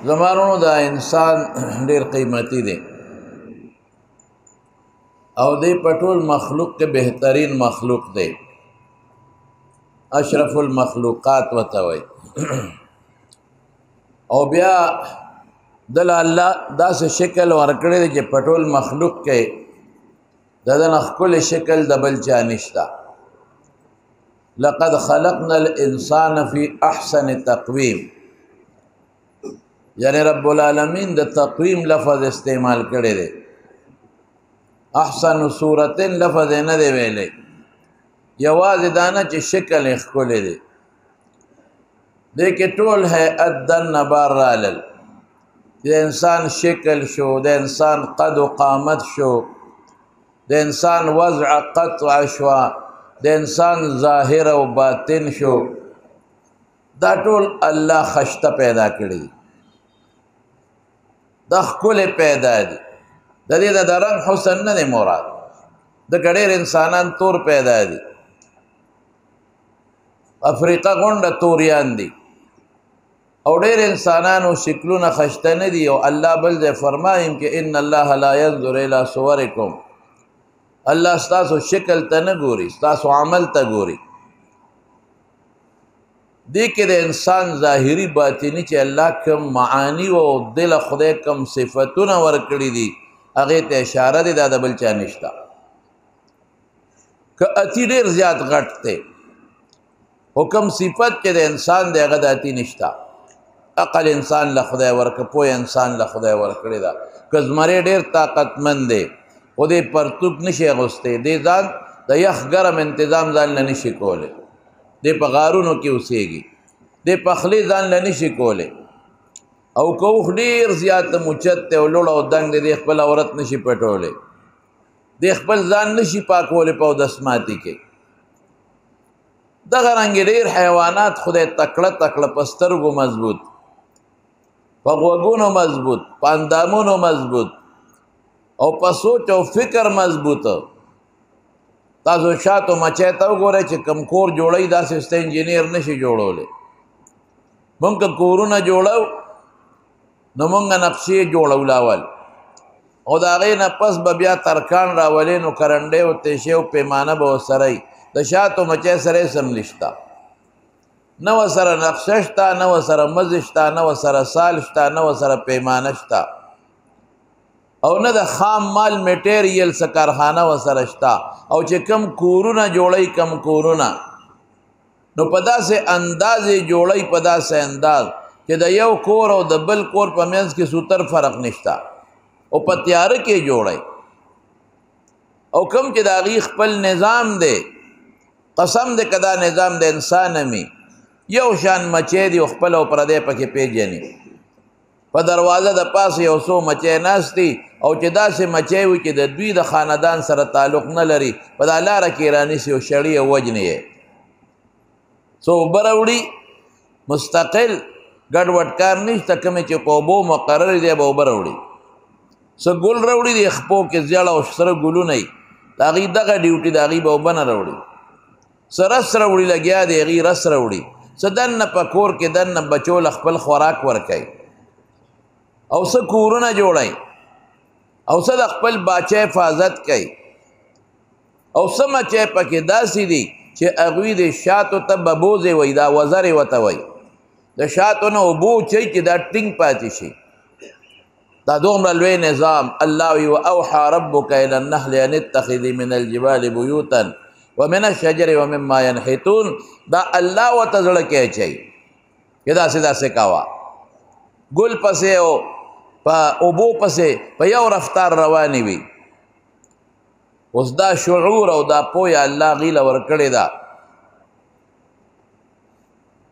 زمانونو دا انسان ډیر قیمتي دی او دی په ټول مخلوق کې بهترین مخلوق دی، اشرف المخلوقات ورته وایي. او بیا دل الله داسې شکل ورکړی دی چې په ټول مخلوق کې د ده نه ښکلی شکل د بل چا نشته. لقد خلقنا الانسان فی احسن تقویم، یعنی رب العالمین د تقویم لفظ استعمال کړی دی. احسن صورتن لفظ نه دی ویلی، یوازې دا نه چې شکل یې ښکلی دی. دی کې ټول هیئت دننه بار رالل، د انسان شکل شو، د انسان قد و قامت شو، د انسان وضع قطع شوه، د انسان ظاهر او باطن شو. دا ټول الله خشته پیدا کړي، دا ښکلی پیدا دي. د دې د رنګ حسن نه دی مراد، د ډېر انسانان تور پیدا دي، افریقه غونډه توریان دي، او ډېر انسانانو شکلونه خشته نه دي. او الله بل ځای فرمایم چې ان الله لا ينظر الى صورکم، الله ستاسو شکل ته نه ګوري، ستاسو عمل ته ګوري. دې کې د انسان ظاهري باطني چې الله کم معانی او دل خدای کم صفتونه ورکړي دي هغې ته اشاره دی، دا د بل چا نشته. که اتی ډېر زیات غټ دی خو کم صفت چې د انسان دی هغه د اتی نشته. عقل انسان له خدای ورکړه، پوه انسان له خدای ورکړې ده. که زمری ډېر طاقتمند دی خو دی پرتوب نشي اغوستی، دی ځان د یخ ګرم انتظام ځان له نشي کولی، دی په غارونو کې اوسیږي، دی پخلی ځان له نشي کولی. او که اوښ ډېر زیات موچت دی او لوړ او دنګ دی، دی خپل عورت نشي پټولی، دی خپل ځان نشي پاکولی په اودسماتي کې. دغه رنګې ډېر حیوانات خدای تکړه تکړه په سترګو مضبوط، په غوږونو مضبوط، په اندامونو مضبوط، او په سوچ او فکر مضبوطه. تاسو شاتو مچۍ ته وګورئ چې کوم کور جوړوي داسې سته انجینیر نشي جوړولی. مونږ که کورونه جوړو نو مونږ نقشې جوړو لاول، او د هغې نه پس به بیا ترکان راولې، نو کرنډۍ او تیشې او پیمانه به ورسره وي. د شاتو مچۍ سره یې سم نشته، نه ورسره نقشه شته، نه ورسره مزې شته، نه ورسره سال شته، نه ورسره پیمانه شته، او نه د خام مال میټیریل څه کارخانه ورسره شته. او چې کم کورونه جوړوي کم کورونه نو په داسې انداز یې جوړوي، په داسې انداز چې د یو کور او د بل کور په منځ کې سوتر فرق نشته، او په تیاره کې جوړوي. او کم چې د هغې خپل نظام دی، قسم دی که دا نظام د انسان می یو شان مچۍ دی، او خپل او پردی پکې پیژني. په دروازه د پاسه یو څو مچۍ ناست دي، او چې داسې مچۍ وي چې د دوی د خاندان سره تعلق نه لري، په دا لاره کې رانیسي او شړي او وجني یې. څو اوبه راوړي مستقل ګډوډ کار نشته، کومې چې په اوبو مقرر دی به اوبه راوړي. څه ګل راوړي د خپو کې زیړه او سره ګلونه وي، د هغې دغه ډیوټي د هغې به اوبه نه راوړي. څه رس راوړي لګیا د هغې رس راوړي. څه دننه په کور کې دننه بچو له خپل خوراک ورکوي، او څه کورونه جوړوي، او څه د خپل باچه حفاظت کوي. او څه مچۍ پکې داسې دي چې هغوی د شاتو ته ببوزې وایي، دا وزرې ورته وایي. د شاتو نه اوبه وچوي چې دا ټینګ پاتې شي. دا دومره لوی نظام. الله وایي واوحى ربک الی النحل ان اتخذي من الجبال بیوتا ومن الشجر ومما ينحتون. دا الله ورته زړه کې اچوي چې داسې داسې کوه. ګل پسې او په اوبو پسې په یو رفتار روانې وي. اوس دا شعور او دا پویه الله غیله ورکړې ده.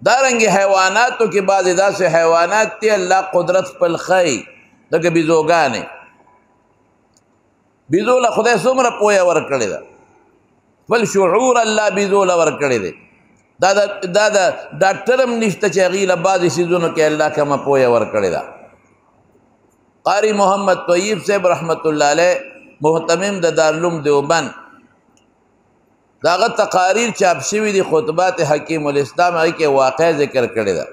دارنګې حیواناتو کې بعضې داسې حیوانات دي الله قدرت خپل ښیي، لکه بیزوګانې. بیزو له خدای څومره پویه ورکړې ده، خپل شعور الله بیزو له ورکړی دی. دا د ډاکټر هم نشته چې هغې له بعضې څیزونو کې الله کومه پویه ورکړې ده. قاری محمد طیب صاحب رحمت الله علیه محتمم د دارالعلوم دیوبند، د هغه تقاریر چاپ شوي دي، خطبات حکیم الاسلام، هغې کې واقع ذکر کړې ده.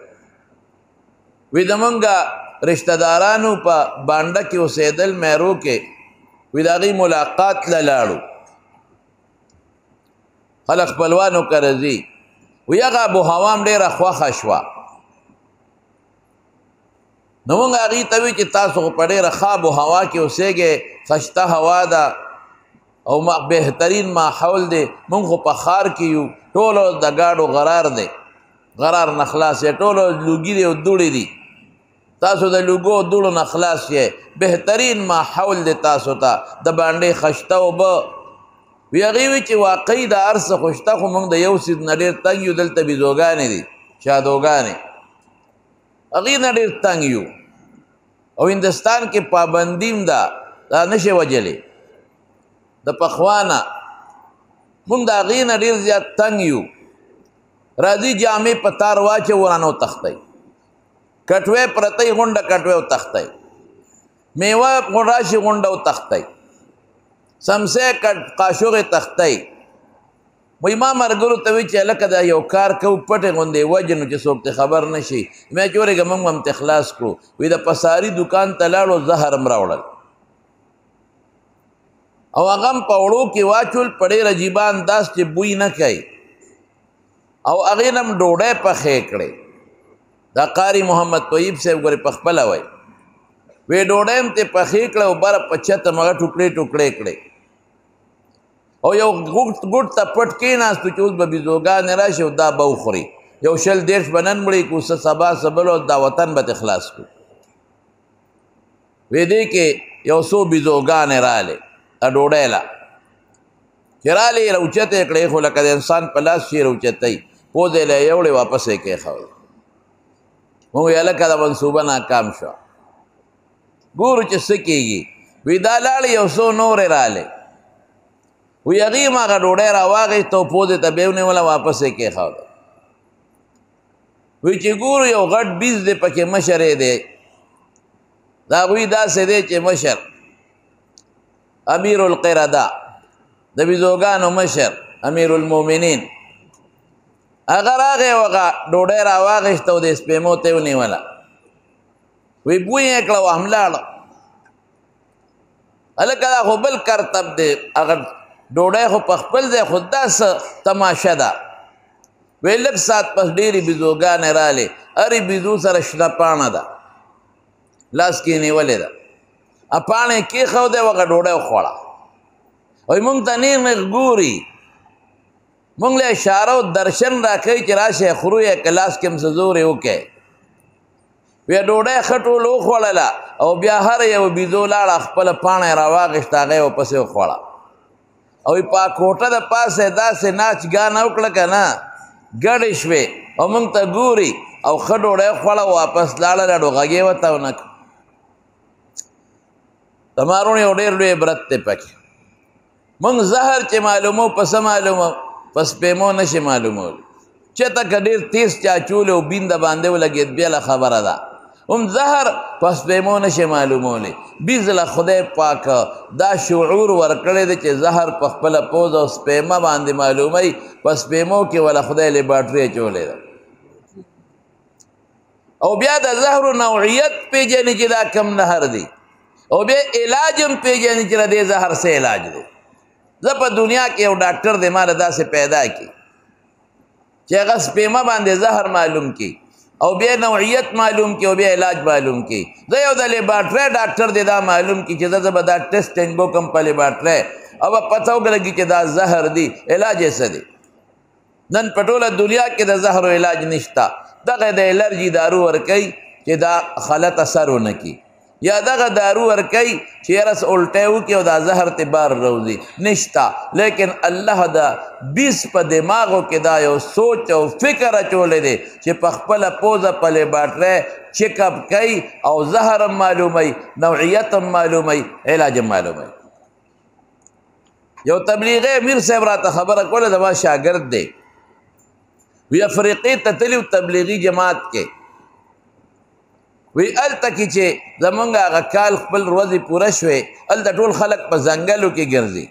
وی زمونږ رشتہ دارانو په بانډه کې اوسېدل میرو کې وی د هغې ملاقات له لاړو خلک خپلوانو کره ځي وی هغه ابوهوا هم ډېره خوښه شوه نو موږ هغې ته وی چې تاسو خو په ډېره ښه ابوهوا کې اوسېږئ خشته هوا ده او بهترین ماحول دی موږ خو په ښار کې یو ټولو د ګاډو غرار دی غرار نه خلاص یې ټولو لوګي دی او دوړې دي تاسو د لوګو او دوړو نه خلاص یې بهترین ماحول دی تاسو ته د باندې خشته اوبه وی هغې وی چې واقعي د هر څه خو شته خو موږ د یو څیز نه ډېر تنګ یو دلته بیزوګانې دي شادوګانې هغې نه ډېر تنګ یو او هندوستان کې پابندیم ده دا نشي وجلی د پخوانه موږ د هغې نه ډېر زیات تنګ یو راځي جامې په تار واچو ورانه وتښتی کټوی پرتی غونډه کټوی وتښتی میوه راشي غونډه وتښتی سمسې قاشوغې تښتی وایي ما ملګرو ته وایي چې هلکه دا یو کار کوو پټې غوندې وجنو چې څوک ترې خبر نه شي مې چې ورېږه موږ به هم ترې خلاص کړو وایي د پساري دکان ته لاړو زهر هم راوړل او هغه هم په وړو کې واچول په ډېر عجیبه انداز چې بوی نه کوي او هغې نه هم ډوډۍ پخې کړې دا قاري محمد طیب صاحب ګورې په خپله وایي وی ډوډۍ هم ترې پخې کړه او بره په چت هم هغه ټوکړې ټوکړې کړې او یو ګوټ ته پټ کېناستو چې اوس به بیزوګانې راشي او دا به وخوري یو 100-150 به نن مړی کړو څه سبا څه بل او دا وطن به ترې خلاص کړو وی دې کې یو څو بیزوګانې رالې ډوډۍ له چې رالې یې راوچتې کړې خو لکه د انسان په لاس چې یې راوچتئ پوزې له یې یوړې واپس یې کېښودې موږ وی هلکه دا منصوبه ناکام شوه ګورو چې څه کېږي وی دا لاړې یو څو نورې رالې وی هغې هم هغه ډوډۍ راواخېسته او پوزې ته بیا ونیوله واپس یې کېښوده وی چې ګورو یو غټ بیز دی پکې مشر یې دی د هغوی داسې دی چې مشر امیر القرده د بیزوګانو مشر امیر المؤمنین هغه راغی او هغه ډوډۍ راواخېسته او د سپېمو ته یې ونیوله وی بوی یې کړه او هم لاړه هلکه دا خو بل کرتب دی هغه ډوډۍ خو په خپل دی خو دا څه تماشه ده وی لږ ساعت پس ډېرې بیزوګانې رالې هرې بیزو سره شنه پاڼه ده لاس کې یې نیولې ده پاڼه یې کېښودی او هغه ډوډۍ وخوړه وایي موږ ته نیغ نیغ ګوري موږ له اشاره او درشن راکوي چې راشئ خورو یې که لاس کې هم څه زور یې وکئ بیا ډوډۍ ښه ټول وخوړله او بیا هر یو بیزو لاړه خپله پاڼه یې راواخېسته هغه یې ورپسې وخوړه او په کوټه د پاسه داسې ناچ ګانه وکړه که نه ګډې شوې او موږ ته ګوري او ښه ډوډۍ خوړه واپس لاړه لاړو غږ یې ورته ونه کړ تمارون یو ډېر لوی عبرت دی پکې موږ زهر چې معلومو په څه معلومو په سپېمو نشي معلومولی چېرته که ډېر تیز چاچولې او بینده باندې ولګېد بېله خبره ده هم زهر په سپېمو نشي معلومولی بیز له خدای پاک دا شعور ورکړی دی چې زهر په خپله پوز او سپېمه باندې معلوموي په سپېمو کې وله خدای لیباټري اچولې ده او بیا د زهرو نوعیت پېژني چې دا کم نهر دی او بیا علاج هم پېژني چې د دې زهر څه علاج دی زه په دنیا کې یو ډاکټر دی ما له داسې پیدا کړي چې هغه سپېمه باندې زهر معلوم کړي او بیا نوعیت معلوم کړي او بیا علاج معلوم کړي زه یو د لیباټرۍ ډاکټر دی دا معلوم کړي چې زه به دا ټیسټینګ وکړم په لیباټرۍ او به پته وګلګي چې دا زهر دی علاج یې څه دی نن په ټوله دنیا کې د زهرو علاج نشته دغه د الرجي دارو ورکوي چې دا غلط اثر ونه کړي یا دغه دارو ورکوي چې یاره څه الټی وکړي او دا زهر ته بار روځي نشته لیکن الله دا بیس په دماغو کې دا یو سوچ او فکر اچولی دی چې په خپله پوزه په لیباټرۍ چیکاپ کوي او زهر هم معلوموي نوعیت هم معلوموي علاج هم معلوموي یو تبلیغی امیر صاحب راته خبره کوله زما شاګرد دی وی افریقې ته تلي تبلیغي جماعت کې وی هلته کې چې زمونږ هغه کال خپل ورځې پوره شوې هلته ټول خلک په ځنګلو کې ګرځي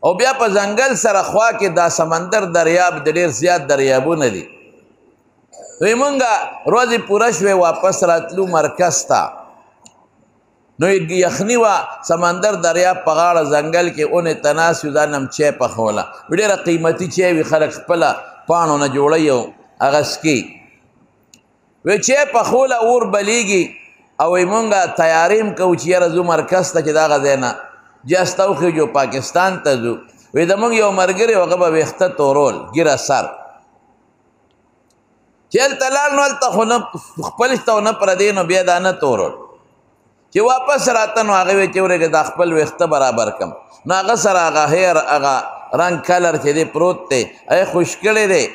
او بیا په ځنګل سره خوا کې دا سمندر دریاب د ډېر زیات دریابونه دي وی مونږه ورځې پوره شوې واپس راتلو مرکز ته نو یخني وه سمندر دریاب په غاړه ځنګل کې اونې ته ناست یو دا نم چای پخوله ډېره قیمتي چای وي خلک خپله پاڼو نه جوړوي او هغه څکي وی چای پخوله اور بلیږي او وی مونږه تیارې هم کوو چې یاره ځو مرکز ته چې دغه ځای نه جسته وخېږو پاکستان ته ځو وی زمونږ یو ملګری هغه به ویښته تورول ږیره سر چې هلته لاړ نو هلته خو نه خپل شته او نه پردی نو بیا دا نه تورول چې واپس راته نو هغه وی چې ورېږه دا خپل ویښته برابر کم نو هغه سره هغه هیر هغه رنګ کلر چې دی پروت دی هغه خوش کړی دی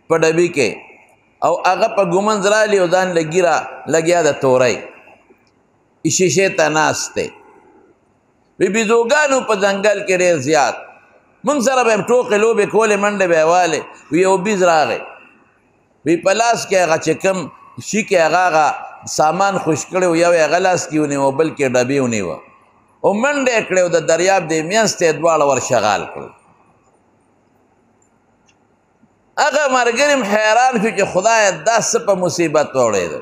په ډبي کې او هغه په ګومنځ رالی او ځان له ږیره لګیا د تورۍ شیشې ته ناست دی وی بیزوګانو په ځنګل کې ډېر زیات موږ سره به یې ټوقې لوبې کولې منډې به یې والې وی یو بیز راغی وی په لاس کې هغه چې کوم شي کې هغه سامان خوش کړی و یو یې هغه لاس کې ونیو بل کې ډبې ونیوه او منډې یې کړې او د دریاب دې منځ ته یې دواړه ورشغال کړل هغه ملګري م حیران شو چې خدایه دا څه په مصیبت وړېده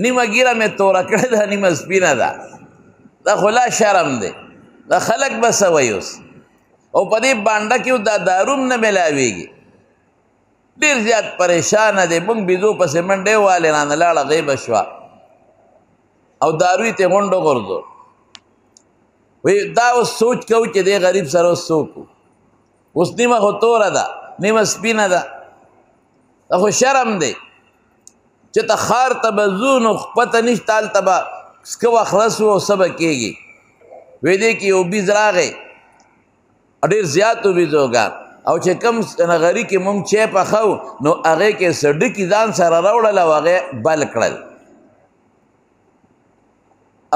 نیمه ګیره مې توره کړې ده نیمه سپینه ده دا خو لا شرم دی دا خلک به څه وایي اوس او په دې بانډه کې دا دارو هم نه میلاویږي ډېر زیات پریشانه دی موږ بیزو پسې منډې والې رانه لاړه غیبه شوه او دارو یې ترې غونډ وغورځو وی دا اوس سوچ کوو چې دې غریب سره اوس څه وکړو اوس نیمه خو توره ده نیمه سپینه ده دا خو شرم دی چې ته ښار ته به ځو نو پته نشته هلته به څه وخت رسو او څه به کېږي وی دې کې یو بیز راغی ډېر زیات و بیزوګان او چې کوم نغري کې مونږ چای پخو نو هغې کې څه ډکي ځان سره راوړل او هغې بل کړل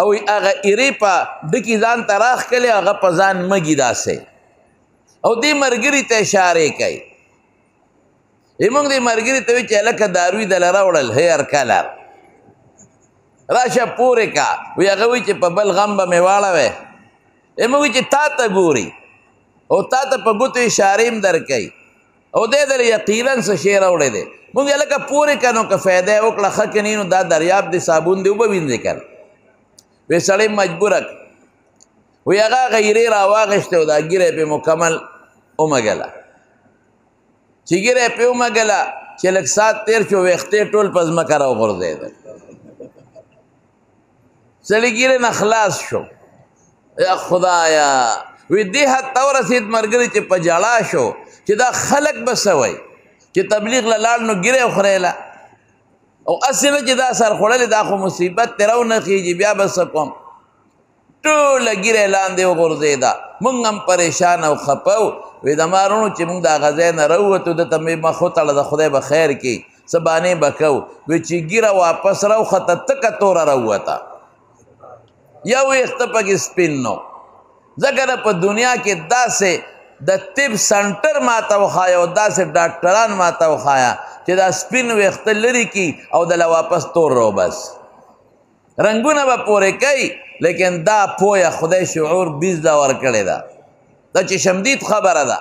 او هغه ایرې په ډکي ځان ته راښکلې هغه په ځان مږي داسې او دې ملګري ته اشارې کوي موږ دې ملګري ته وایي چې هلکه داروي دله راوړل هیر کلر راشه پورې کا وی هغه وایي چې په بل غم به مې واړوې موږ وایي چې تا ته ګوري او تا ته په ګوتو اشارې هم درکوي او دی دله یقینا څه شی راوړی دی مونږ یې لکه پورې که نو که فایده یې وکړه ښه که نو دا دریاب دی صابون دی وبه وینځې که وی سړی مجبوره وی هغه غیرې راواغېشتې او دا ږیره یې پې مکمل ومږله چې ږیره یې پې ومږله چې لږ ساعت تېر شو ویښتې ټول په ځمکه راوغورځېدل سړي ږیرې نه خلاص شو یا خدایا وی دې حد ته ورسېد ملګري چې په ژړا شو چې دا خلک به څه وایي چې تبلیغ له لاړ نو ږیره یې وخورېله او هسې نه چې دا سر خوړلې دا خو مصیبت ترې راونخېږي بیا به څه کوم ټوله ږیره یې لاندې وغورځېده مونږ هم پریشان او خفه وو وی د مارونو چې مونږ د هغه ځای نه راووتو دته مې مخ وتړه د خدای به خیر کړي څه بانې به کوو وی چې ږیره واپس راوخته تکه توره راووته یو ویښته پکې سپین نو ځکه نه په دنیا کې داسې د طب سنټر ماته وښایه او داسې ډاکټران ماته وښایه چې دا سپین ویښته لرې کي او دله واپس تور روبس رنګونه به پورې کوي لیکن دا پویه خدای شعور بیز دا ورکړې ده دا چې شمدید خبره ده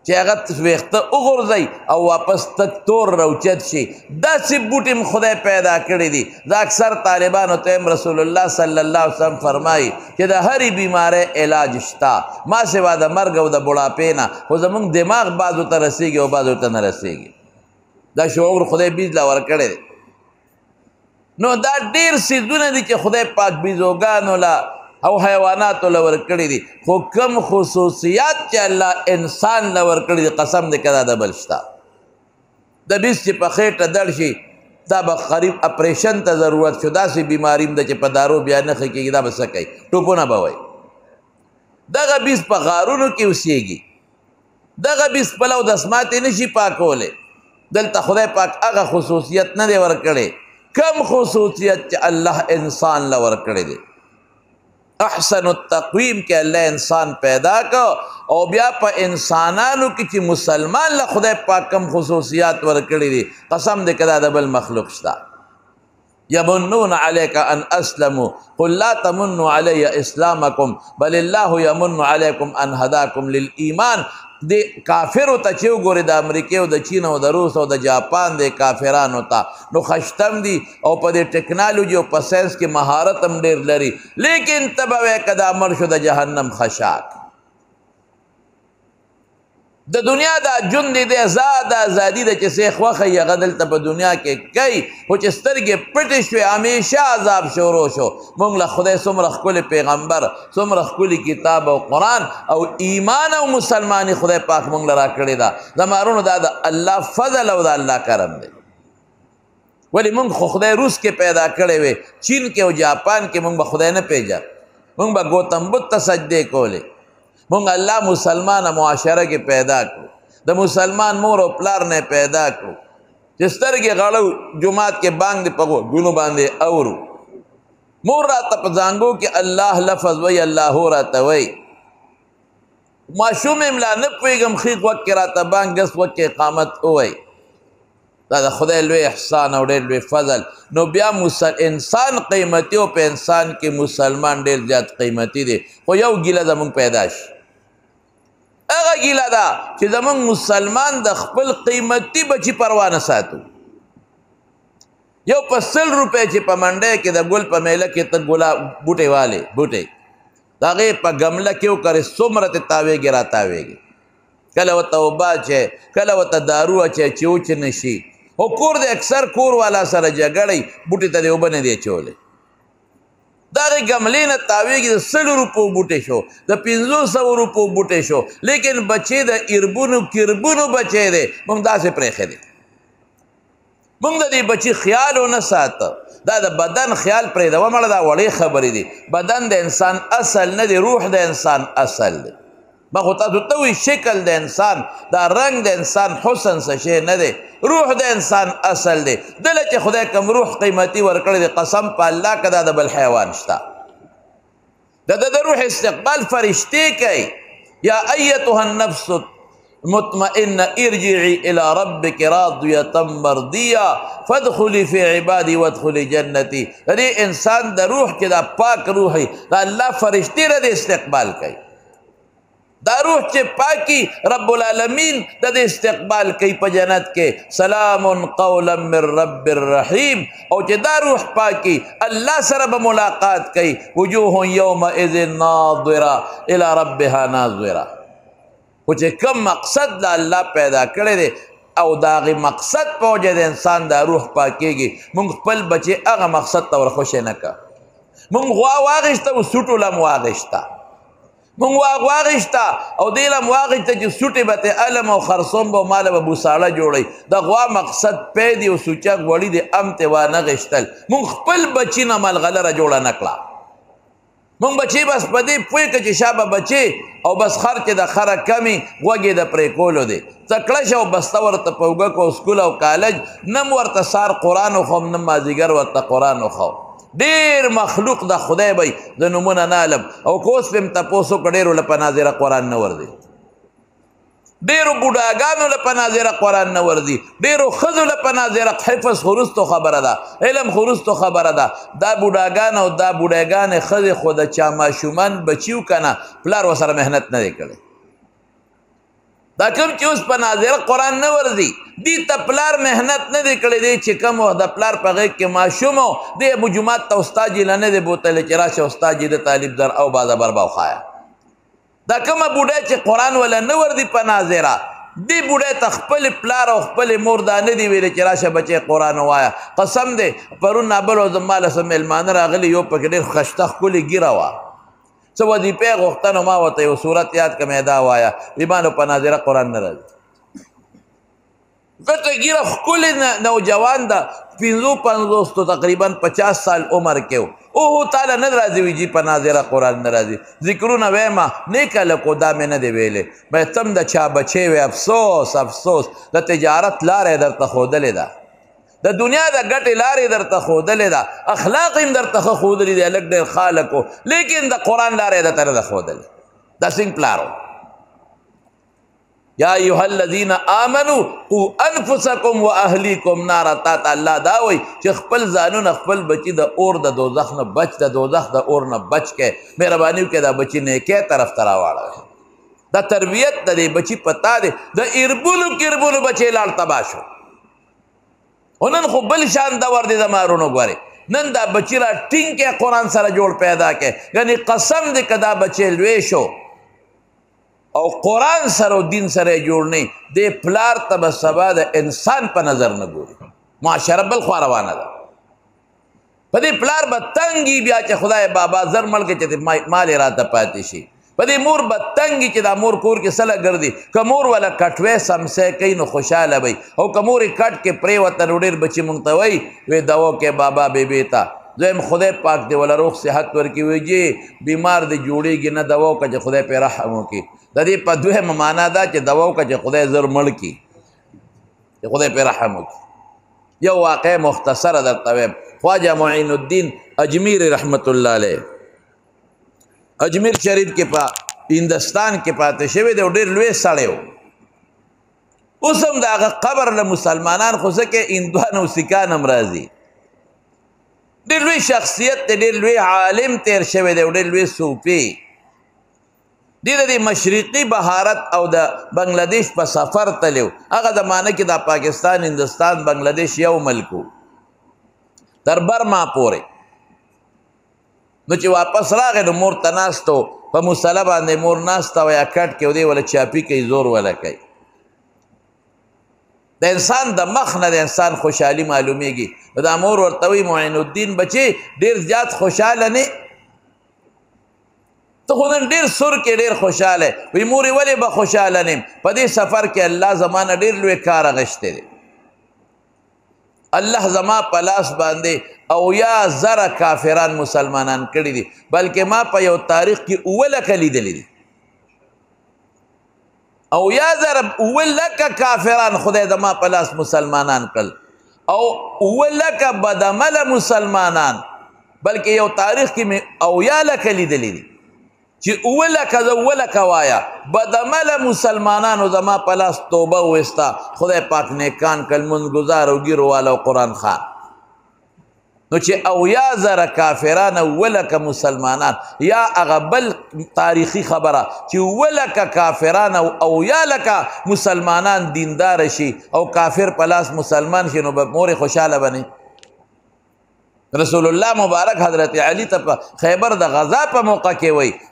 چې هغه ویښته وغورځئ او واپس تک تور راوچت شي داسې بوټي م خدای پیدا کړي دي دا اکثر طالبانو ته هم رسول الله صلی الله علیه وسلم فرمایي چې د هرې بیمارۍ علاج شته ما سوا د مرګ او د بوډاپۍ نه خو زموږ دماغ بعضو ته رسېږي او بعضو ته نه رسېږي دا شعور خدای بیز لا ورکړی دی نو دا ډېر څیزونه دي چې خدای پاک بیزوګانو له او حیواناتو له ورکړي دي خو کم خصوصیات چې الله انسان له ورکړي دي قسم دی که دا د بل شته د بیس چې په خېټه دړ شي دا به قریب اپریشن ته ضرورت شو داسې بیماري م ده چې په دارو بیا نه ښه کېږي دا به څه کوي ټوپونه به وایي دغه بیس په غارونو کې اوسېږي دغه بیس خپله اودسماتې نه شي پاکولی دلته خدای پاک هغه خصوصیت نه دی ورکړی کم خصوصیت چې الله انسان له ورکړی دی احسن التقویم کې الله انسان پیدا کو او بیا په انسانانو کې چې مسلمان له خدای پاک کم خصوصیات ورکړي دي قسم دې که دا د بل مخلوق شته یمنون علیک ان اسلموا قل لا تمنوا علی اسلامکم بل الله یمن علیکم ان هداکم للایمان د کافرو ته چې وګورې د امریکې او د چین او د روس او د جاپان د کافرانو ته نو خشتم دي او په دې ټکنالوژي او په ساینس کې مهارت هم ډېر لري لیکن ته به وایې که دا مړ شو د جهنم خشاک د دنیا دا ژوند دی د ازادي ده چې څه خوښه یې هغه دلته په دنیا کې کوي خو چې سترګې پټې شوې همیشه عذاب شروع شو موږ له خدای څومره ښکلی پیغمبر څومره ښکلي کتاب او قرآن او ایمان او مسلماني خدای پاک موږ له راکړې ده زمارونو دا د الله فضل او د الله کرم دی ولې موږ خو خدای روس کې پیدا کړی وی چین کې او جاپان کې موږ به خدای نه پیژن موږ به ګوتم بت ته سجدې کولې مونږ الله مسلمانه معاشره کې پیدا کړو د مسلمان مور او پلار نه پیدا کړو چې سترګې غړو جماعت کې بانګ دې په ګونو باندې اورو مور راته په زانګو کې الله لفظ وی الله راته وی ماشوم املا نه پوهېږم ښیښ وخت کې راته بانګ ګس وخت کې اقامت ووی دا د خدای لوی احسان او ډېر لوی فضل نو بیا انسان قیمتي او په انسان کې مسلمان ډېر زیات قیمتي دی خو یو ګیله زمونږ پیدا شي هغه ګیله ده چې زمونږ مسلمان د خپل قیمتي بچي پروا نه ساتو یو په 100 روپۍ چې په منډۍ کې د ګل په میله کې ته ګلاب بوټې والې بوټې د هغې په ګمله کې وکړې څومره تې تاویږي را تاویږي کله ورته اوبه اچوې کله ورته دارو اچوې چې وچ نه شي خو کور د اکثر کور والا سره جګړی بوټي ته دې اوبه نه دی اچولی د هغې ګملې نه تاویږي د 100 روپو بوټی شو د 500 روپو بوټی شو لیکن بچې د اربونو کربونو بچی دی موږ داسې پرېښی دی موږ د دې بچي خیال ونه ساته دا د بدن خیال پرېږده ومړه دا وړې خبرې دي بدن د انسان اصل نه دی روح د انسان اصل دی ما خو تاسو ته وایي شکل د انسان دا رنګ د انسان حسن څه شی نه دی روح د انسان اصل دی دله چې خدای کوم روح قیمتي ورکړی دی قسم په الله که دا د بل حیوان شته د روح استقبال فرشتې کوي یا ایتها النفس مطمئنه ارجعي الى ربك راضیة مرضیة فادخلي في عبادي وادخلي جنتي د دې انسان د روح چې دا پاک روح دی د الله فرشتې را د استقبال کوي دا روح چې پاکی رب العالمین د دې استقبال کوي په جنت کې سلام قولا من رب الرحیم او چې دا روح پاکی الله سره به ملاقات کوي وجوه یومئذ ناظره الى ربها ناظره خو چې کوم مقصد د الله پیدا کړی دی او د هغې مقصد په وجه د انسان دا روح پاکېږي موږ خپل بچې هغه مقصد ته ورخوشی نه که موږ غوا واغېشته او سوټو لم واغېشته مونږ واغېشته او دې لم واغېشته چې سوټې به ترې علم او خرسوم به ماله به بوساړه جوړوي د غوا مقصد پی دی او سوچک وړي دی ام ترې وانغېشتل مونږ خپل بچي نه ملغلره جوړه نه کړه مونږ بچې بس په دې پوه که چې شابه بچې او بس خر چې د خره کمې غوږې د پرې کولو دی څکړه شه او بسته ورته په اوږه کو سکول او کالج نه م ورته سار قرآن وښوم نه مازدیګر ورته قرآن وښوم ډېر مخلوق د خدای به د نومونه نه علم او که اوس پې م تپوس وکړه ډېرو له په ناظره قرآن نه ورځي ډېرو بوډاګانو له په ناظره قرآن نه ورځي ډېرو ښځو له په ناظره حفظ خو وروستو خبره ده علم خو وروستو خبره ده دا بوډاګان او دا بوډاګانې ښځې خو د چا ماشومان بچي و که نه پلار ورسره محنت نه دی کړی دا کوم چې اوس په ناظره قرآن نه ورځي دې ته پلار محنت نه دی کړی دی چې کوم د پلار په غېږ کې ماشوم و دی ابو جومات ته استاد یې له نه دی بوتلی چې راشه استاد یې د طالب در او باده بربا وښایه دا کومه بوډۍ چې قرآن وله نه ورځي په ناظره دې بوډۍ ته خپل پلار او خپل مور دا نه دي ویلې چې راشه بچی قرآن ووایه قسم دی پرون نابل او زما له څه مېلمانه راغلي یو پکې ډېر ښایسته ښکلې ږیره وه څه وظیفې یې غوښته نو ما ورته یو صورت یاد کړه دا وایه وایي ما نو په ناظره قرآن نه راځي ګټه ږیره ښکلې نوجوان ده 55 تقریبا 50 سال عمر کې و اوهو تاله نه راځي وي جي په ناظره قرآن نه راځي ذکرونه ویمه نیکه لکو دا مې نه دی ویلې باید تم د چا بچی وی افسوس افسوس د تجارت لاره یې درته ښودلې ده د دنیا د ګټې لارې درته ښودلې ده اخلاق هم درته ښه ښودلي دی هلک ډېر ښه هلک و لیکن د قرآن لاره یې درته نه ده ښودلې دا څنګه پلار و یا ایها الذین آمنوا قوا انفسکم و اهلیکم نارا تا ته الله دا وایي چې خپل ځانونه خپل بچي د اور د دوزخ نه بچ د دوزخ د اور نه بچ کې مهرباني وکړئ دا بچي نیکۍ طرف ته راواړوئ دا تربیت د دې بچي پتا دی د اربولو کربولو بچی لاړ تباه شو خو نن خو بل شان دور دی د مارونو ګورې نن دا بچی را ټینګ کې قرآن سره جوړ پیدا کې یعنی قسم دی که دا بچی لوی شو او قرآن سره او دین سره جوړ نه دې پلار ته به سبا د انسان په نظر نه ګوري معاشره بل خوا روانه ده په دې پلار به تنګي بیا چې خدای بابا زر مړ کې چې مال یې راته پاتې شي په دې مور به تنګي چې دا مور کور کې سله ګرځي که مور والا کټوی سمسی کوي نو خوشحاله وي او که مور یې کټ کې پرېوته نو ډېر بچي مونږ ته وایي وی دوا کې بابا بیبي ته دویم خدای پاک دی ولا روغ صحت ورکړي وایي جی بیمار دی جوړېږي نه دوا وکړه چې خدای پرې رحم وکړي د دې په دویمه معنا ده چې دوا وکړه چې خدای زر مړ کړي چې خدای پرې رحم وکړي یو واقع مختصره درته وایم خواجه معین الدین اجمیر رحمت الله علیه اجمیر شریف کې په هندوستان کې پاتې شوی دی او ډېر لوی سړی و اوس هم د هغه قبر له مسلمانان خو ځکه هندوان او سیکان هم راځي ډېر لوی شخصیت دی ډېر لوی عالم تیر شوی دی او ډېر لوی صوفي دی د مشرقي بهارت او د بنګلادیش په سفر تلو هغه زمانه کې د پاکستان هندوستان بنګلادیش یو ملک و تر برما پورې نو چې واپس راغی نو مور ته ناستو په مسله باندې مور ناسته وی کټ کې دی ولا چاپي کوي زور ولا کوي د انسان د مخ نه د انسان خوشحالي معلومیږي نو دا مور ورته وی معین الدین بچی ډېر زیات خوشحاله نه ته خو نن ډېر سر کې ډېر خوشحاله وی مورې ولې به خوشحاله نیم په دې سفر کې الله زمانه ډېر لوی کار اغشتی دی الله زما په لاس باندې او یا زره کافران مسلمانان کړي دي بلکې ما په یو تاریخ کې 9 لکه لیدلی دي او یا زره 9 لکه کافران خدای زما په لاس مسلمانان کړل او 9 لکه بدعمله مسلمانان بلکې یو تاریخ کې مې 9 لکه لیدلی دي چې 9 لکه زه 9 لکه وایا بدعمله مسلمانانو زما په لاس توبه وستا خدای پاک نیکان کل منځګزار او ګیرو والا او قرآن خان نو چې 9 زره کافران 9 لکه مسلمانان یا هغه بل تاریخي خبره چې 9 لکه کافران او 9 لکه مسلمانان دیندار شي او کافر په لاس مسلمان شي نو به مور خوشحاله بني رسول الله مبارک حضرت علی ته په خیبر د غزا په موقع کې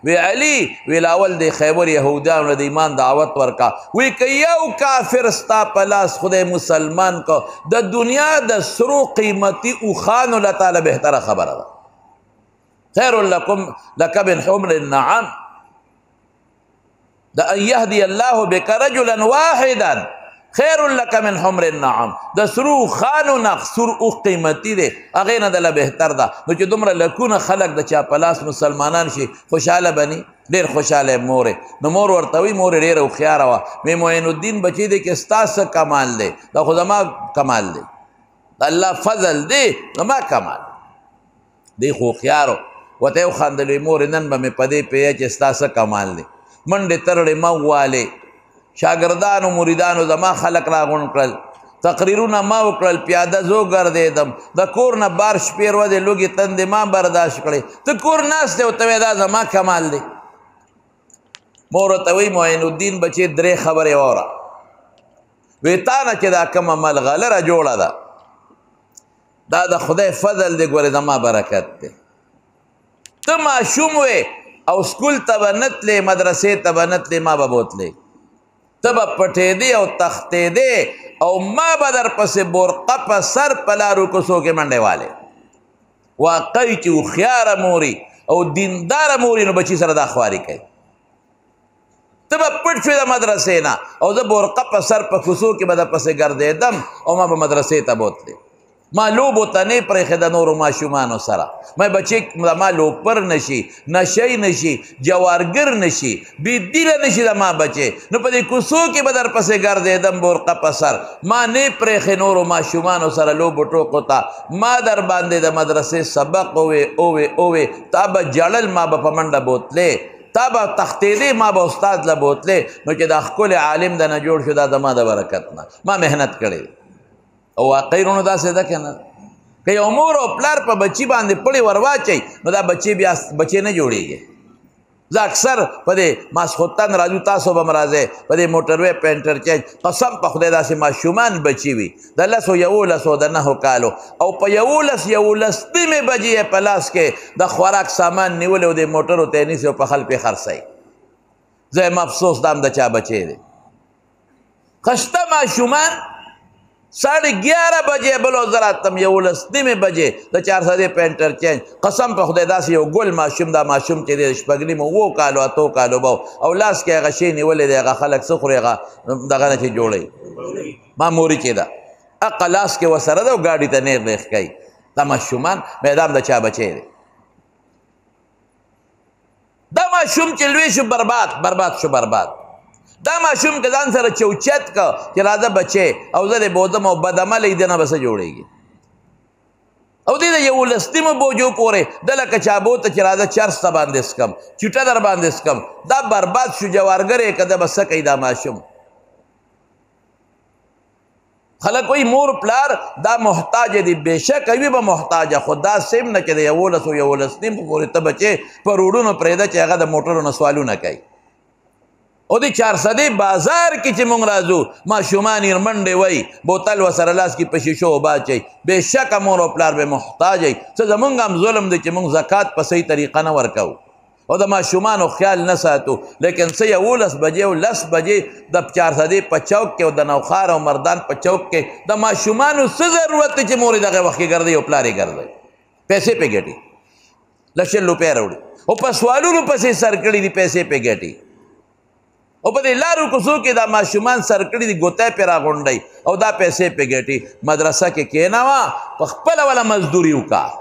وی علی وی لاول د خیبر یهودانو د ایمان دعوت ورکا وی که یو کافر ستا په لاس خدای مسلمان کو د دنیا د سرو قیمتي اوښانو الله تعالی بهتره خبره ده خیر لکم لک من حمر النعم د ان یهدی الله بک رجلا واحدا خیر لک من حمر النعم د سرو خانو نخ سر او قیمتي دی هغې نه دله بهتر ده نو چې دومره لکونه خلک د چا په لاس مسلمانان شي خوشحاله بني ډېر خوشحاله مورې نو مور ورته وایي مورې ډېره هوښیاره وه مې معین الدین بچی دی کې ستا څه کمال دی دا خو زما کمال دی د الله فضل دی زما کمال دی خو هوښیار ورته یې وخندل وایي مورې نن به مې په دې پوهیږه چې ستا څه کمال دی منډې ترړې مه والې شاگردان و مریدانو زما خلق راغون کړل تقریرونه ما وکړل پیاده زو ګرځېدم د کور نه بار شپې ورځې لوږې تندې ما برداشت کړې ته کور ناست دی ورته وایې دا زما کمال دی مور ورته وایي معین الدین بچې 3 خبرې واوره وی تا نه چې دا کومه ملغلره جوړه ده دا د خدای فضل دی ګورې زما برکت دی ته ماشوم وې او سکول ته به نه تلې مدرسې ته به نه تلې ما به بوتلې ته به پټېدې او تختېدې او ما به در پسې برقه په سر په لارو کوڅو کې منډې والې واقعي چې هوښیاره موري او دینداره موري نو بچي سره دا خواري کوي ته به پټ شوې د مدرسې نه او زه برقه په سر په کوڅو کې به در پسې ګرځېدم او ما به مدرسې ته بوتلې ما لوبو ته نه پرېښې د نورو ماشومانو سره ما بچې ما لوپر نشي نشی نشي جوارګر نشي بېدیله نشي د ما بچې نو په دې کوڅو کې به در پسې ګرځېدم برقه په سر ما نه پرېښې نورو ماشومانو سره لوبو ټوکو ته ما در باندې د مدرسې سبق اوې تا به جړل ما به په منډه بوتلې تا به تختېدې ما به استاد له بوتلې نو چې دا ښکلی عالم د نه جوړ شو دا زما د برکت نه ما محنت کړی او واقعي رونو داسې ده که نه که یو مور او پلار په بچي باندې پړې ور واچوي نو دا بچی بیا بچی نه جوړېږي زه اکثر په دې ماسخوتن راځو تاسو به م راځئ په دې موټروی په انټرچینج قسم په خدای داسې ماشومان بچي وي د 10 11 د 9 کالو او په 11 نیمې بجې یې په لاس کې د خوراک سامان نیولی او د موټرو ته یې نیسي او په خلک پې خرڅوي زه یم افسوس دا هم د چا بچی دی خشته ماشومان 11:30 بجې بلو زراتم 11 نیمې بجې د 400 په انټرچینج قسم په خدای داسې یو ګل ماشوم دا ماشوم چې دی شپږ نیمو 7 کالو 8 کالو به او لاس کې هغه شی نیولی دی هغه خلک څه خوري هغه دغه نه چې جوړوي ماموري چې ده هغه لاس کې ورسره ده او ګاډي ته نیغ نیغ کوي دا ماشومان میدان د چا بچی دی دا ماشوم چې لوی شو برباد شو دا ماشوم که ځان سره چوچت که چې راځه بچی او زه دې بودم او بدعمله یې دې نه به څه جوړېږي او دې د 11 نیمو بوجو پورې ده لکه چابو ته چې راځه چرس ته باندې څکم چوټه در باندې څکم دا برباد شو جوارګر یې که ده به څه کوي دا ماشوم خلک وایي مور پلار دا محتاج دی بېشکه وي به محتاجه خو دا سیم نه چې د 11 نیمو پورې ته بچې په روډونو پرېږده چې هغه د موټرو نه سوالونه کوي او د 400 بازار کې چې مونږ راځو ماشومان یې منډې وایي بوتل ورسره لاس کې په شیشو اوبه اچوي بېشکه مور او پلار به محتاج وي څه زمونږ هم ظلم دی چې مونږ زکات په صحیح طریقه نه ورکوو او د ماشومانو خیال نه ساتو لیکن څه 11 بجې او 10 بجې د 400 په چوک کې او د نوخار او مردان په چوک کې د ماشومانو څه ضرورت دی چې مور یې دغه وخت کې ګرځوي او پلار یې ګرځوي پیسې پې ګټي 100 روپۍ راوړي او په سوالونو پسې سر کړي دي پیسې پې ګټي او په دې لارو کوڅو کې دا ماشومان سر کړي دي ګوتی پې راغونډوي او دا پیسې پې ګټي مدرسه کې کښېنوه په خپله وله مزدوري وکړه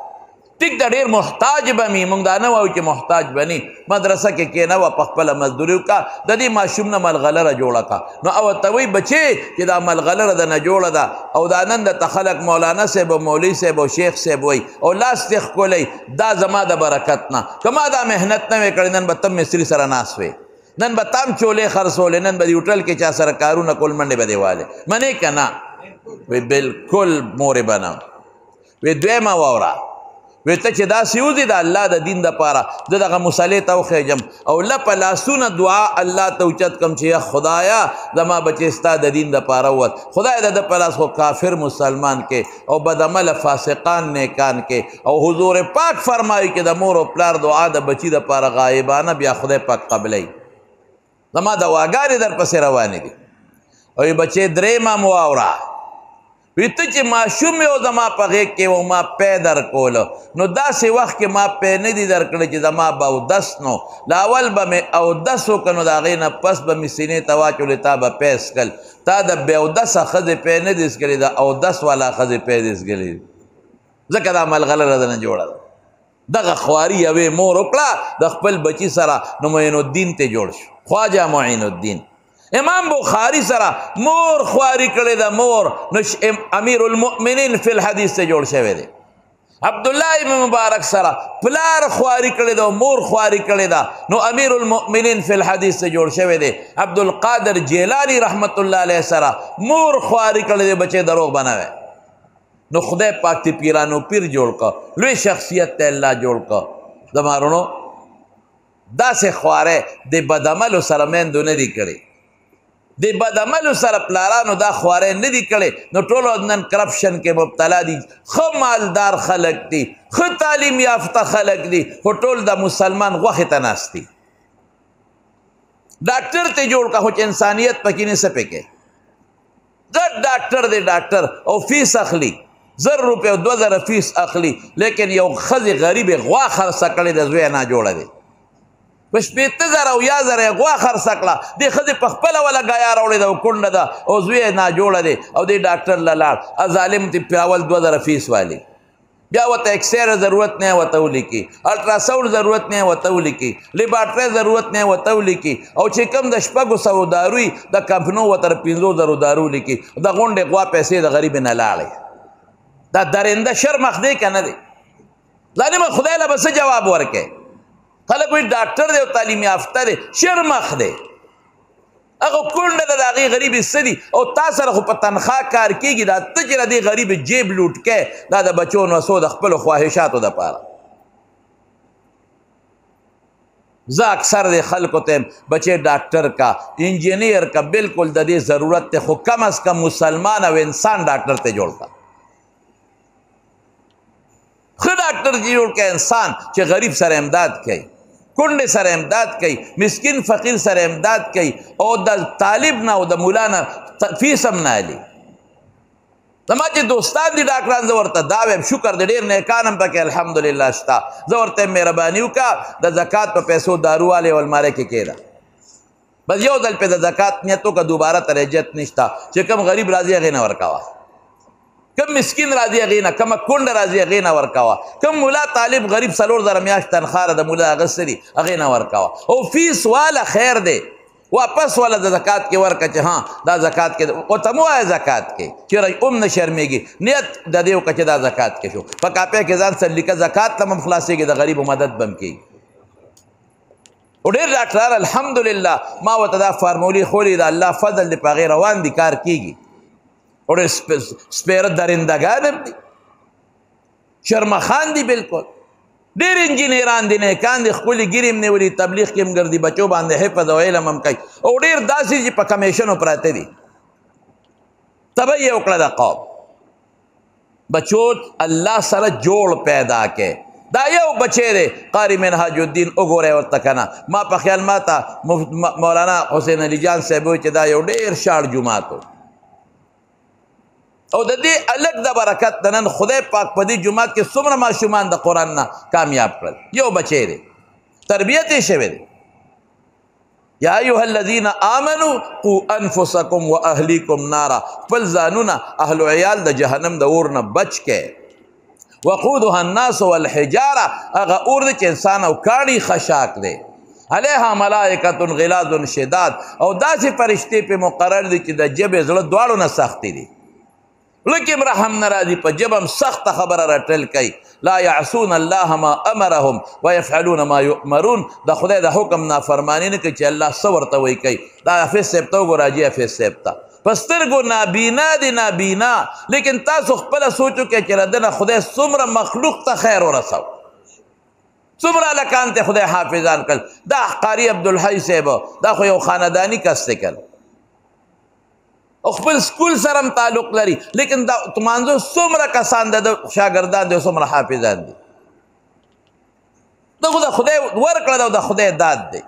ټیک دا ډېر محتاج به مي موږ دا نه وایو چې محتاج به ني مدرسه کې کښېنوه په خپله مزدوري وکړه د دې ماشوم نه ملغلره جوړه کړه نو او ورته وایي بچې چې دا ملغلره د نه جوړه ده او دا نن درته خلک مولانا صاحب او مولوي صاحب او شیخ صاحب وایي او لاس دې ښکلی دا زما د برکت نه که ما دا محنت نه وې کړې نن به ته مصري سره ناست وې نن به تام چولې خرڅولې نن به دې هوټل کې چا سره کارونه کول منډې به دې والې منې که نه وی بلکل مورې به نه وی دویمه واوره وی ته چې داسې وځې د الله د دین دپاره زه دغه مصلې ته وخېږم او لپه لاسونه دعا الله ته اوچت کړم چې یا خدایا زما بچې ستا د دین دپاره ووت خدای د ده په لاس خو کافر مسلمان کې او بدعمله فاسقان نیکان کې او حضور پاک فرمایي چې د مور او پلار دعا د بچي دپاره غایبانه بیا خدای پاک قبلوي زما دواګانې در پسې روانې دي او یې بچې درېیمه م واوره وی ته چې ماشوم یو زما په غېږ کې و ما پی در کوله نو داسې وخت کې ما پی نه دي در کړی چې زما به اودس نو لاول به مې اودس وکړه نو د هغې نه پس به مې سینې ته واچولې تا به پی څکل تا د بې اودسه ښځې پی نه دي څکلې د اودس والا ښځې پی دي څکلې ځکه دا ملغلره ده نه جوړه ده دغه خواري یوې مور وکړه د خپل بچي سره نو معین الدین ته جوړ شو خواجه معین الدین امام بخاری سره مور خواري کړې ده مور نو امیر المؤمنین فی الحدیث ته جوړ شوی دی عبدالله ابن مبارک سره پلار خواري کړې ده مور خواري کړې ده نو امیر المؤمنین فی الحدیث ته جوړ شوی دی عبدالقادر جیلانی رحمت الله علیه سره مور خواري کړې ده بچې دروغ بنوي نو خدای پاک تی پیرانو پیر جوړ کړه لوی شخصیت ته الله جوړ کړه زما ورونو داسې خواره د بدعملو سره میندو نه دي کړې د بدعملو سره پلارانو دا خوارې نه دي کړې نو ټولو نن کرپشن کې مبتلا دي ښه مالدار خلک دي ښه تعلیم یافته خلک دي خو ټول د مسلمان غوښې ته ناست دي ډاکټر ته جوړ کړه خو چې انسانیت پکې نه څه پکې ګډ ډاکټر دی ډاکټر او فیس اخلي 1000 روپۍ او 2000 فیس اخلي لیکن یو ښځې غریبې غوا خرڅه کړې د زوی نه جوړه دی په 15,000 او 10,000 یې غوا خرڅه کړه دې ښځې په خپله وله ګایا راوړې ده او کونډه ده او زوی یې ناجوړه دی او دې ډاکټر له لاړ ظالم ته پیاول 2000 فیس والی بیا ورته اکسره ضرورت نه ورته ولیکي الټراساؤنډ ضرورت نه ورته ولیکي لیبارټرۍ ضرورت نه ورته ولیکي او چې کوم د 600 داروي د کمپنو ورته 500 دارو لیکي د غونډې غوا پیسې د غریب نه لاړې دا درنده شرمخ دی که نه دی ظالمه خدای له به څه جواب ورکړي خلک وایي ډاکټر دی او تعلیم یافته دی شرمخ دی هغه کونډه ده د هغې غریبې څه دي او تا سره خو په تنخوا کار کېږي دا ته چې د دې غریبې جیب لوټ کې دا د بچو نسو د خپلو خواهشاتو دپاره زه اکثر د خلکو ته بچې ډاکټر کا انجینیر کا بالکل د دې ضرورت ته خو کم از کم مسلمان او انسان ډاکټر ته جوړ کا ښه ډاکټر جوړ کا انسان چې غریب سره امداد کوي کونډې سره امداد کوي مسکین فقیر سره امداد کوي او د طالب نه او د مولا نه فیس هم نه علي زما چې دوستان دي ډاکټران زه ورته دا وایم شکر د ډېر نیکان هم پکې الحمدلله شته زه ورته مهرباني وکړه د زکات په پیسو دارو والې او المارۍ کې کېږده بس یو ځل پې د زکات نیت وکړه دوباره ترجت نشته چې کوم غریب راځي هغې نه ورکوه کم مسکین راځي هغې نه کومه کونډه راځي هغې نه ورکوه کوم ملا طالب غریب 4000 میاشت تنخواه د ملا اخیستې دي هغې نه ورکوه او فیس والا خیر دی واپس والا د زکات کې ورکړه چې ها دا زکات کې ورته مه وایه زکات کې چېرې هم نه شرمېږي نیت د دې وکړه چې دا زکات کې شو په کاپۍ کې ځان سره لیکه زکات ته هم خلاصېږي د غریبو مدد به هم کېږي او ډېر ډاکټران الحمدلله ما ورته دا فارمولې خولې د الله فضل دی په هغې روان دي کار کېږي او ډېر سپېره درندګان هم دي شرمخان دي بالکل ډېر انجینران دي نیکان دي ښکلي ګیرې هم نیولي تبلیغ کې هم ګرځي بچو باندې حفظ او علم هم کوي او ډېر داسې چې په کمیشنو پراته دي تبه یې وکړه د قوم بچو الله سره جوړ پیدا کې دا یو بچی دی قاری منهاج الدین وګورئ ورته که نه ما په خیال ما ته مولانا حسین علي جان صاحب وایي چې دا یو ډېر شاړ جومات و او د دې الګ د برکت د نن خدای پاک په دې جومات کې څومره ماشومان د قرآن نه کامیاب کړل یو بچی دی تربیت یې شوی دی یا ایها الذین آمنوا قوا انفسکم و اهلیکم نارا خپل ځانونه اهل و عیال د جهنم د اور نه بچ کې وقودها الناس والحجاره هغه اور دی چې انسان او کاڼي خشاک دی علیها ملائکة غلاظ شداد او داسې فرشتې پې مقرر دي چې د ژبې زړه دواړو نه سختې دي لکم رحم نرازی پا جب ہم سخت خبر رٹل کئی لا یعصون اللہ ما امرهم ویفعلون ما یؤمرون دا خدای دا حکم نافرمانی نکی چی اللہ صورتا وی کئی دا حفظ سیبتا گو راجی حفظ سیبتا پسترگو نابینا دی نابینا لیکن تاسو خپل سوچو کہ چی ردنا خدای سمر مخلوق تا خیر و رسو سمر لکان تے خدای حافظان کل دا قاری عبدالحی سیبا دا خو یو خاندانی کستے کل او خپل سکول سره هم تعلق لري لیکن دا تمانځو څومره کسان د شاګردان دي څومره حافظان دي دغه د خدای ورکړه دا د خدای داد دی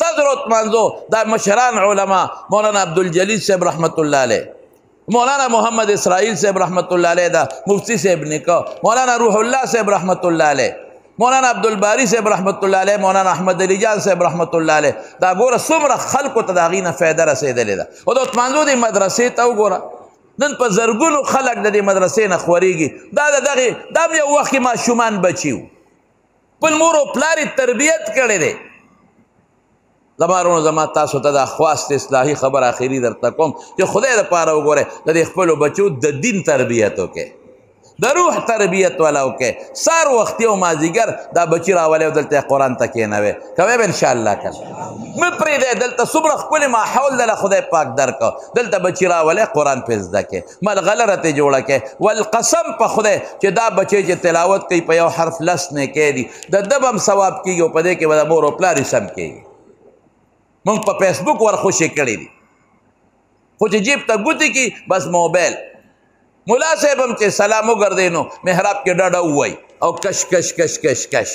ستاسو تمانځو دا مشران علما مولانا عبدالجلیل صاحب رحمت الله علیه مولانا محمد اسرائیل صاحب رحمت الله علیه دا مفتی صاحب نکاح مولانا روح الله صاحب رحمت الله علیه مولانا عبدالباری صاحب رحمت الله علیه مولانا احمد علی جان صاحب رحمت الله علیه دا ګوره څومره خلکو ته د هغې نه فایده رسېدلې ده او د عثمانزو دې مدرسې ته وګوره نن په زرګونو خلک د دې مدرسې نه خورېږي دا د دغې دا هم یو وخت کې ماشومان بچي وو خپل مور او پلار یې تربیت کړی دی زما ورونو زما تاسو ته دا خواست اصلاحي خبر آخري درته کوم چې خدای دپاره وګورئ د دې خپلو بچو د دین تربیت وکړئ د روح تربیت والا وکړئ سار وختي او مازدیګر دا بچي راولئ او دلته یې قرآن ته کښېنوئ کوئ به انشاءالله که مه پرېږدئ دلته څومره ښکلې ماحول دله خدای پاک درکړه دلته بچي راولئ قرآن پرې زده کړئ ملغلره ترې جوړه کړئ والقسم په خدای چې دا بچی چې تلاوت کوي په یو حرف 10 نیکۍ دي د ده به هم ثواب کېږي او په دې کې به د مور او پلار یې سم کېږي مونږ په فیسبوک ورخوشې کړي دي خو چې جیب ته ګوتې کړي بس موبایل ملا صاحب هم چې سلام وګرځئ نو محراب کې ډډه ووایي او کش کش کش کش کش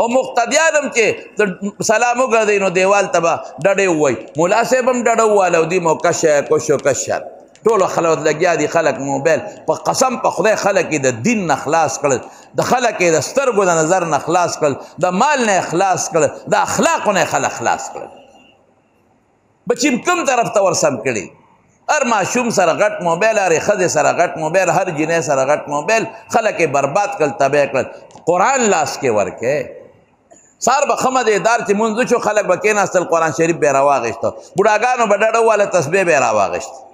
او مقتدیان هم چې سلام وګرځئ نو دیوال ته به ډډې ووایي ملا صاحب هم ډډه وواله او دوی مو کشه کشو کشه ټولو خلوت لګیا دي خلک موبایل په قسم په خدای خلک یې د دین نه خلاص کړل د خلک یې د سترګو د نظر نه خلاص کړل د مال نه خلاص کړل د اخلاقو نه خلک خلاص کړل بچیم کوم طرف ته ورسم کړي هر ماشوم سره غټ موبایل هرې ښځې سره غټ موبایل هر جنۍ سره غټ موبایل خلک یې برباد کړل تباه کړل قرآن لاس کې ورکې سار به ښه مزېدار چې مونځ وشو خلک به کېناستل قرآن شریف به یې راواغېسته بوډاګانو به ډډه وواله تسبیح به یې راواغېست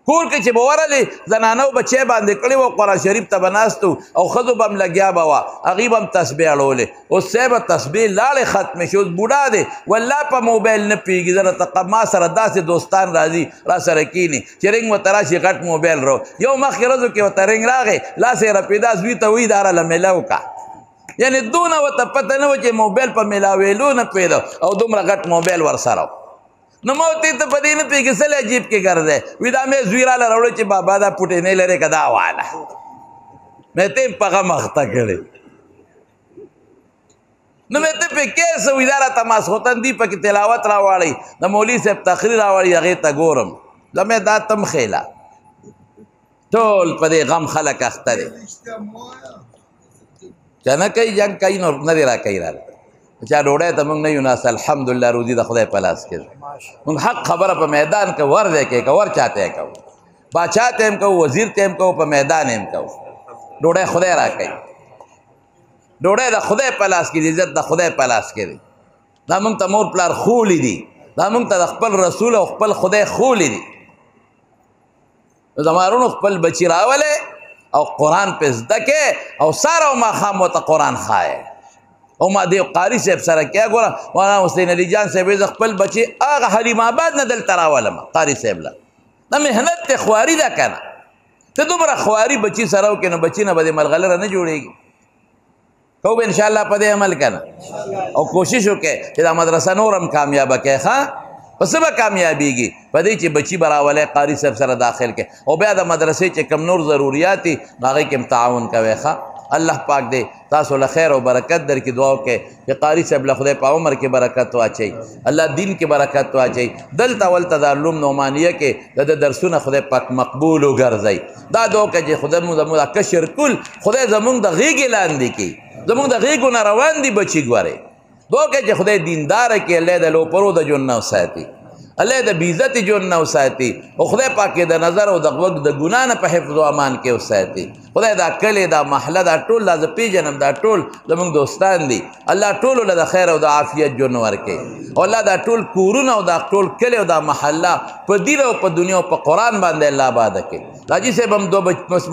کور کې چې به ورلې زنانو بچی باندې کړی وه قرآن شریف ته به ناست او ښځو به هم لګیا به وه هغې به هم تسبیح اړولې اوس صاحبه تسبیح لاړې ختمې شي اوس بوډا دی والله په موبایل نه پوهېږي زه راته ما سره داسې دوستان راځي را سره کښېني چې رنګ ورته راشي غټ موبایل رو یو مخکې ورځو کې ورته رنګ راغی لاس یې رپېدا زوی ته وایي دا راله میله وکړه یعنی دونه ورته پته نه وه چې موبایل په میلاویلو نه پوهېده او دومره غټ موبایل ورسره و. نو ما ورته ته په دې نه پوهېږې څه له جیب کې ګرځی وي دا مې زوی راله راوړی چې بابا دا پوټینۍ لرې که دا واله مې ته یې په غم اخته کړې. نو مې ته پې کیسه وي دا راته ماسخوتن دي پکې تلاوت راواړئ د مولوي صاحب تقریر راواړي هغې ته ګورم دا مې دا تم خیله ټول په دې غم خلک اخته دی که نه کوي جنګ کوي نو نه دی را کوي راله چا ډوډۍ ته موږ نه یو ناست الحمدلله روزي د خدای په لاس کې موږ حق خبره په میدان کې ور دی کې که ور چاته یې کوو باچا ته هم کوو وزیر ته هم کوو په میدان هم کوو ډوډۍ خدای را کوي ډوډۍ د خدای په لاس کې دی عزت د خدای په لاس کې دی دا موږ ته مور پلار خولی دي دا موږ ته د خپل رسول او خپل خدای خولی دي زمارونو خپل بچی راولی او قرآن پې زده کې او سار او ماښام ورته قرآن ښایې او ما دې قاري صاحب سره کیا ګوره مولانا حسین علي جان صاحب زه خپل بچی هغه حلیم آباد نه دلته راولم قاري صاحب له دا محنت ته خواري ده که نه ته دومره خواري بچي سره وکړې نو بچي نه به دې ملغلره نه جوړېږي کوو به انشاءالله په دې عمل که نه او کوشش وکړې چې دا مدرسه نور هم کامیابه کړې ښه په څه به کامیابېږي په دې چې بچي به راولی قاري صاحب سره داخل کړي او بیا د مدرسې چې کم نور ضروریات دي نو هغې کې هم تعاون کوئ ښه الله پاک دې تاسو له خیر او برکت در کې دعا وکړئ چې قاري صاحب له خدای په عمر کې برکت واچوي الله دین کې برکت واچوي دلته ولته دارالعلوم نعمانیه کې د ده درسونه خدای پاک مقبول وګرځوي دا دعا وکړه چې خدای زموږ دا کشر کل خدای زموږ د غېږې لاندې کړي زموږ د غېږو نه روان دي بچي ګورئ دعا وکړئ چې خدای دینداره کړي الله د لوپرو د ژوند نه وساتي الله د بېعزتي ژوند نه وساتي او خدای پاک د نظر او د غوږ د ګناه نه په حفظ و امان کې وساتي خدای دا کلی دا محله دا ټول دا زه پېژنم دا ټول زموږ دوستان دي الله ټولو له د خیر او د عافیت ژوند ورکړي او الله دا ټول کورونه او دا ټول کلی او دا محله په دین او په دنیا او په قرآن باندې الله آباده کړي حاجي صاحب هم دو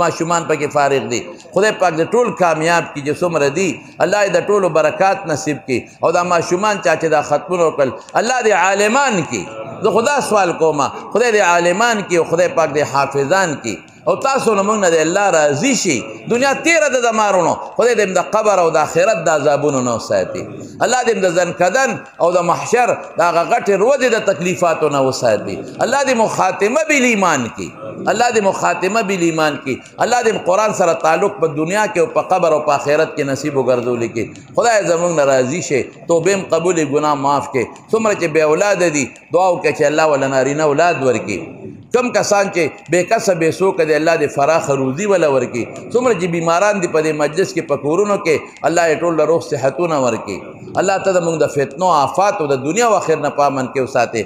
ماشومان پکې فارغ دي خدای پاک د ټول کامیاب کړي چې څومره دي الله یې د ټولو برکات نصیب کړي او دا ماشومان چا چې دا ختمونه وکړل الله دې عالمان کړي زه خدا سوال کوم خدای دې عالمان کړي او خدای پاک دې حافظان کړي او تاسو نه موږ نه د الله راضي شي دنیا تیره ده د مارونو خدای دې د قبر او د آخرت د عذابونو نه وساتي الله دې د زنکدن او د محشر د هغه غټې ورځې د تکلیفاتو نه وساتي الله دې مو خاتمه بالایمان کړي الله دې مو خاتمه بالایمان کړي الله دې قرآن سره تعلق په دنیا کې او په قبر او په آخرت کې نصیب وګرځولی کړي خدای زموږ نه راضي شي توبې هم قبول ګناه معاف کړي څومره چې بې اولاده دي دعا وکړه چې الله وله نارینه اولاد ورکړي کم کسان چې بے کسه بے سوکه دی الله دې فراخ روزي وله ورکړي څومره چې بیماران دي په دې مجلس کې په کورونو کې الله یې ټول له روغ صحتونه ورکړي الله ته زموږ د فتنو آفاتو د دنیا و آخر نه په امن کې وساتي